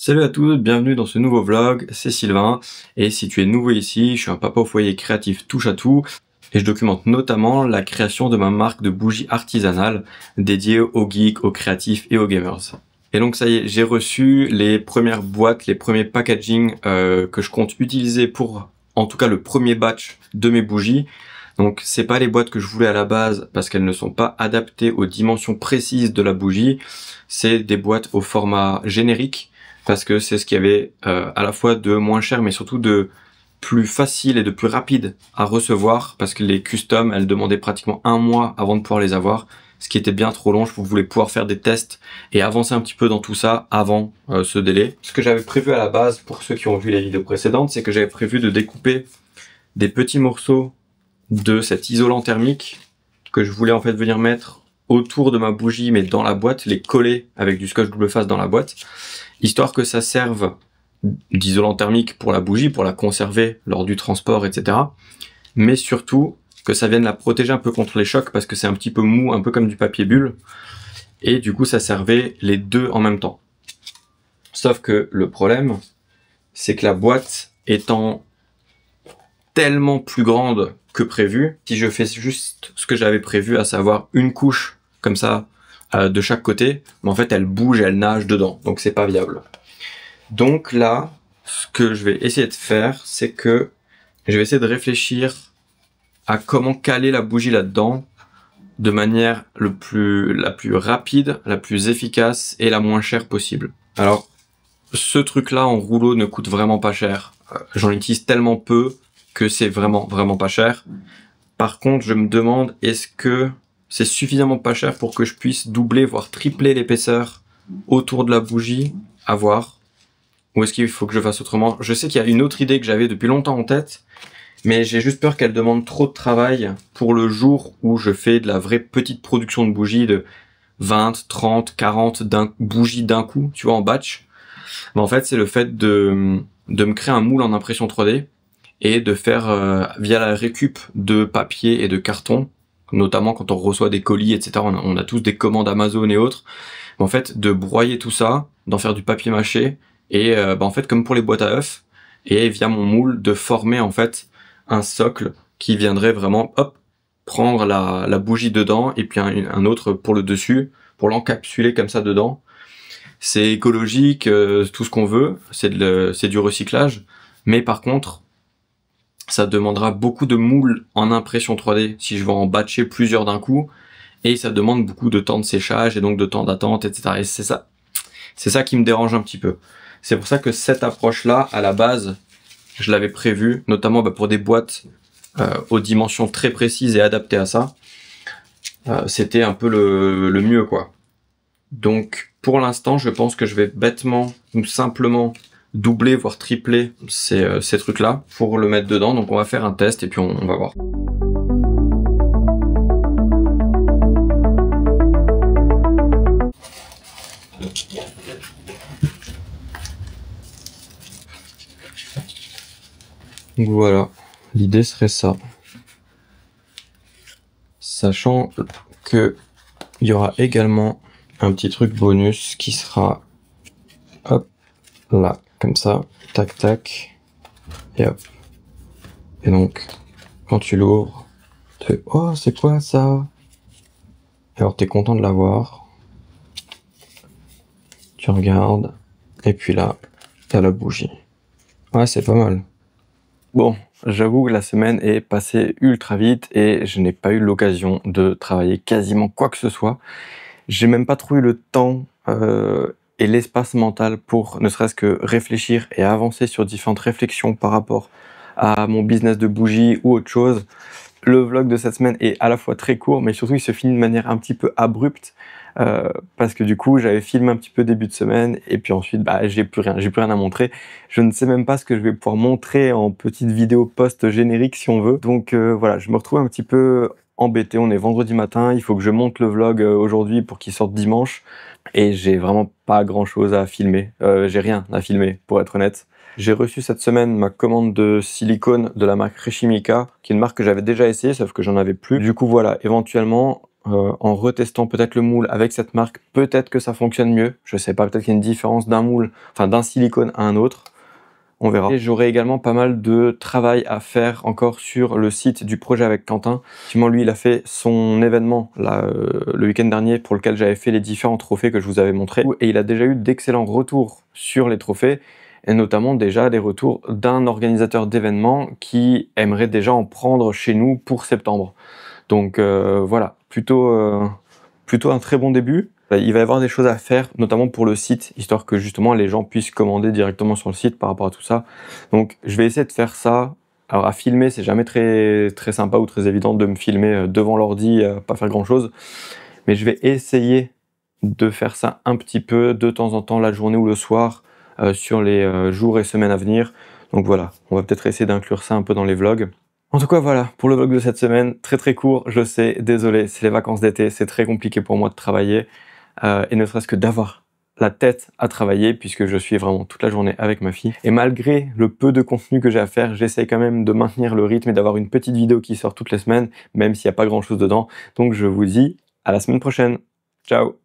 Salut à tous, bienvenue dans ce nouveau vlog, c'est Sylvain, et si tu es nouveau ici, je suis un papa au foyer créatif touche à tout, et je documente notamment la création de ma marque de bougies artisanales dédiée aux geeks, aux créatifs et aux gamers. Et donc ça y est, j'ai reçu les premières boîtes, les premiers packaging que je compte utiliser pour, en tout cas le premier batch de mes bougies. Donc c'est pas les boîtes que je voulais à la base parce qu'elles ne sont pas adaptées aux dimensions précises de la bougie, c'est des boîtes au format générique, parce que c'est ce qu'il y avait à la fois de moins cher mais surtout de plus facile et de plus rapide à recevoir, parce que les custom elles demandaient pratiquement un mois avant de pouvoir les avoir, ce qui était bien trop long. Je voulais pouvoir faire des tests et avancer un petit peu dans tout ça avant ce délai. Ce que j'avais prévu à la base, pour ceux qui ont vu les vidéos précédentes, c'est que j'avais prévu de découper des petits morceaux de cet isolant thermique que je voulais en fait venir mettre autour de ma bougie mais dans la boîte, les coller avec du scotch double face dans la boîte, histoire que ça serve d'isolant thermique pour la bougie, pour la conserver lors du transport, etc. Mais surtout que ça vienne la protéger un peu contre les chocs, parce que c'est un petit peu mou, un peu comme du papier bulle, et du coup ça servait les deux en même temps. Sauf que le problème, c'est que la boîte étant tellement plus grande que prévu, si je fais juste ce que j'avais prévu, à savoir une couche comme ça de chaque côté, mais en fait elle bouge et elle nage dedans, donc c'est pas viable. Donc là, ce que je vais essayer de faire, c'est que je vais essayer de réfléchir à comment caler la bougie là-dedans de manière la plus rapide, la plus efficace et la moins chère possible. Alors, ce truc-là en rouleau ne coûte vraiment pas cher. J'en utilise tellement peu que c'est vraiment pas cher. Par contre, je me demande, est-ce que c'est suffisamment pas cher pour que je puisse doubler, voire tripler l'épaisseur autour de la bougie, à voir. Ou est-ce qu'il faut que je fasse autrement? Je sais qu'il y a une autre idée que j'avais depuis longtemps en tête, mais j'ai juste peur qu'elle demande trop de travail pour le jour où je fais de la vraie petite production de bougies de 20, 30, 40 bougies d'un coup, tu vois, en batch. Mais en fait, c'est le fait de me créer un moule en impression 3D et de faire via la récup de papier et de carton, notamment quand on reçoit des colis, etc. On a tous des commandes Amazon et autres. Mais en fait, de broyer tout ça, d'en faire du papier mâché, et en fait comme pour les boîtes à œufs, et via mon moule de former en fait un socle qui viendrait vraiment prendre la bougie dedans, et puis un autre pour le dessus, pour l'encapsuler comme ça dedans. C'est écologique, tout ce qu'on veut, c'est du recyclage, mais par contre ça demandera beaucoup de moules en impression 3D si je veux en batcher plusieurs d'un coup, et ça demande beaucoup de temps de séchage et donc de temps d'attente, etc. Et c'est ça qui me dérange un petit peu. C'est pour ça que cette approche-là, à la base, je l'avais prévue, notamment pour des boîtes aux dimensions très précises et adaptées à ça. C'était un peu le mieux, quoi. Donc, pour l'instant, je pense que je vais bêtement ou simplement doubler, voire tripler ces trucs-là pour le mettre dedans. Donc, on va faire un test et puis on va voir. Donc voilà, l'idée serait ça. Sachant que il y aura également un petit truc bonus qui sera hop là, comme ça, tac tac, et hop. Et donc, quand tu l'ouvres, tu fais oh c'est quoi ça? Alors t'es content de l'avoir. Tu regardes, et puis là, t'as la bougie. Ouais, c'est pas mal. Bon, j'avoue que la semaine est passée ultra vite et je n'ai pas eu l'occasion de travailler quasiment quoi que ce soit. J'ai même pas trop eu le temps et l'espace mental pour ne serait-ce que réfléchir et avancer sur différentes réflexions par rapport à mon business de bougies ou autre chose. Le vlog de cette semaine est à la fois très court, mais surtout il se finit de manière un petit peu abrupte, parce que du coup j'avais filmé un petit peu début de semaine et puis ensuite j'ai plus rien à montrer. Je ne sais même pas ce que je vais pouvoir montrer en petite vidéo post-générique si on veut. Donc voilà, je me retrouve un petit peu embêté. On est vendredi matin, il faut que je monte le vlog aujourd'hui pour qu'il sorte dimanche, et j'ai vraiment pas grand chose à filmer. J'ai rien à filmer pour être honnête. J'ai reçu cette semaine ma commande de silicone de la marque Reshimica, qui est une marque que j'avais déjà essayé, sauf que j'en avais plus. Du coup voilà, éventuellement, en retestant peut-être le moule avec cette marque, peut-être que ça fonctionne mieux. Je sais pas, peut-être qu'il y a une différence d'un moule, enfin d'un silicone à un autre. On verra. Et j'aurai également pas mal de travail à faire encore sur le site du projet avec Quentin. Effectivement, lui, il a fait son événement là, le week-end dernier pour lequel j'avais fait les différents trophées que je vous avais montrés. Et il a déjà eu d'excellents retours sur les trophées, et notamment déjà des retours d'un organisateur d'événements qui aimerait déjà en prendre chez nous pour septembre. Donc voilà, plutôt un très bon début. Il va y avoir des choses à faire, notamment pour le site, histoire que justement les gens puissent commander directement sur le site par rapport à tout ça. Donc je vais essayer de faire ça. Alors à filmer, c'est jamais très sympa ou très évident de me filmer devant l'ordi, pas faire grand chose. Mais je vais essayer de faire ça un petit peu de temps en temps, la journée ou le soir, sur les jours et semaines à venir. Donc voilà, on va peut-être essayer d'inclure ça un peu dans les vlogs. En tout cas, voilà, pour le vlog de cette semaine, très court, je sais, désolé, c'est les vacances d'été, c'est très compliqué pour moi de travailler, et ne serait-ce que d'avoir la tête à travailler, puisque je suis vraiment toute la journée avec ma fille. Et malgré le peu de contenu que j'ai à faire, j'essaie quand même de maintenir le rythme et d'avoir une petite vidéo qui sort toutes les semaines, même s'il n'y a pas grand-chose dedans. Donc je vous dis à la semaine prochaine. Ciao!